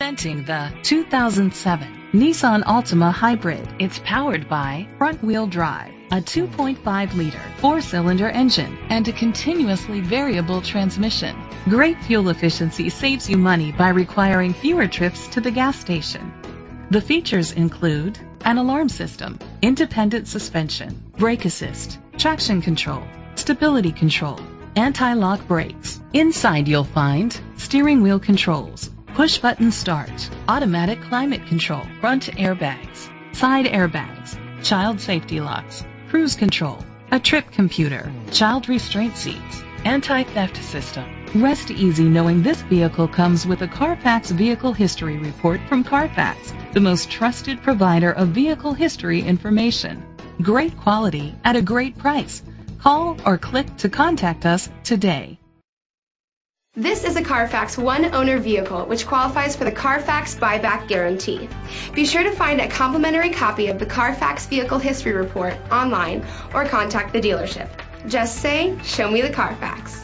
Presenting the 2007 Nissan Altima Hybrid. It's powered by front-wheel drive, a 2.5-liter four-cylinder engine, and a continuously variable transmission. Great fuel efficiency saves you money by requiring fewer trips to the gas station. The features include an alarm system, independent suspension, brake assist, traction control, stability control, anti-lock brakes. Inside you'll find steering wheel controls, push-button start, automatic climate control, front airbags, side airbags, child safety locks, cruise control, a trip computer, child restraint seats, anti-theft system. Rest easy knowing this vehicle comes with a Carfax Vehicle History Report from Carfax, the most trusted provider of vehicle history information. Great quality at a great price. Call or click to contact us today. This is a Carfax one-owner vehicle which qualifies for the Carfax buyback guarantee. Be sure to find a complimentary copy of the Carfax Vehicle History Report online or contact the dealership. Just say, "Show me the Carfax."